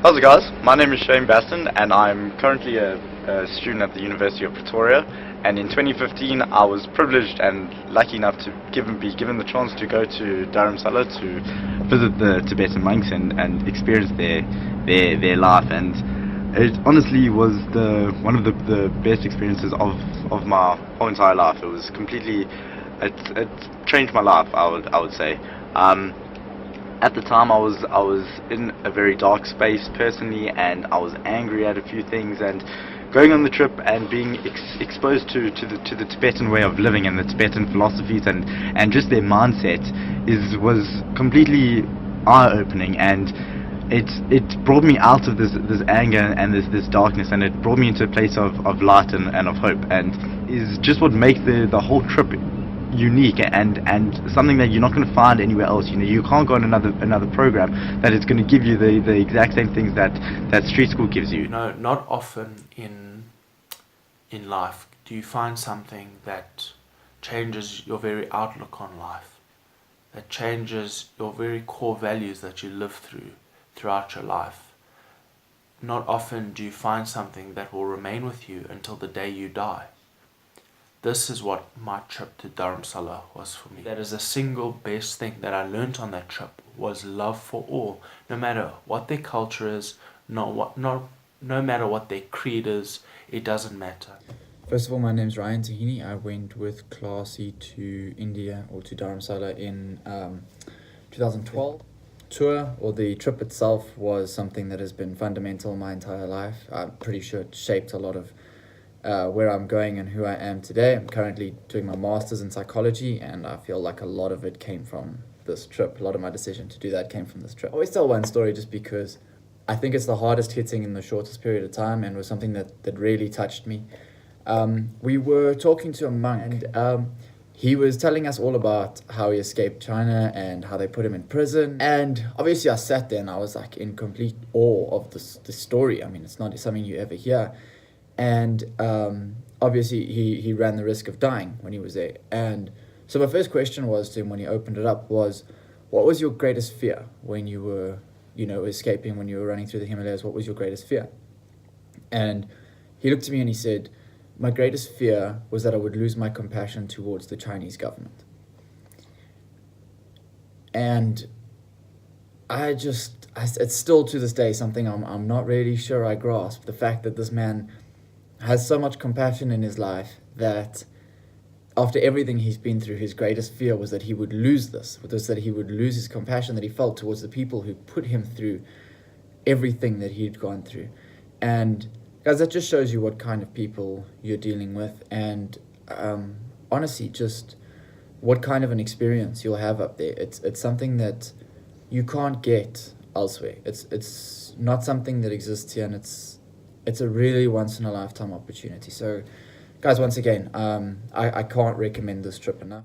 How's it, guys? My name is Shane Baston and I'm currently a student at the University of Pretoria, and in 2015 I was privileged and lucky enough to be given the chance to go to Dharamsala to visit the Tibetan monks and experience their life, and it honestly was one of the best experiences of my whole entire life. It was completely, it changed my life, I would say. At the time I was in a very dark space personally, and I was angry at a few things, and going on the trip and being exposed to the Tibetan way of living and the Tibetan philosophies and just their mindset was completely eye-opening, and it brought me out of this anger and this darkness, and it brought me into a place of light and of hope, and is just what makes the whole trip unique and something that you're not going to find anywhere else. You know, you can't go on another program that is going to give you the exact same things that Streetschool gives you. You know, not often in life do you find something that changes your very outlook on life, that changes your very core values that you live throughout your life. Not often do you find something that will remain with you until the day you die. This is what my trip to Dharamsala was for me. That is the single best thing that I learnt on that trip, was love for all, no matter what their culture is, no matter what their creed is, it doesn't matter. First of all, my name's Ryan Tahini. I went with Classy to India, or to Dharamsala, in 2012. Tour, or the trip itself, was something that has been fundamental my entire life. I'm pretty sure it shaped a lot of where I'm going and who I am today. I'm currently doing my master's in psychology, and I feel like a lot of it came from this trip. A lot of my decision to do that came from this trip. I always tell one story just because I think it's the hardest hitting in the shortest period of time, and was something that really touched me. We were talking to a monk, and he was telling us all about how he escaped China and how they put him in prison. And obviously I sat there and I was like in complete awe of this story. I mean, it's not something you ever hear. And obviously he ran the risk of dying when he was there. And so my first question was to him when he opened it up was, what was your greatest fear when you were, escaping, when you were running through the Himalayas? What was your greatest fear? And he looked at me and he said, my greatest fear was that I would lose my compassion towards the Chinese government. And it's still to this day something I'm not really sure I grasp, the fact that this man has so much compassion in his life that after everything he's been through, his greatest fear was that he would lose this, was that he would lose his compassion that he felt towards the people who put him through everything that he'd gone through. And guys, that just shows you what kind of people you're dealing with, and honestly, just what kind of an experience you'll have up there. It's something that you can't get elsewhere. It's not something that exists here, and it's a really once-in-a-lifetime opportunity. So, guys, once again, I can't recommend this trip enough.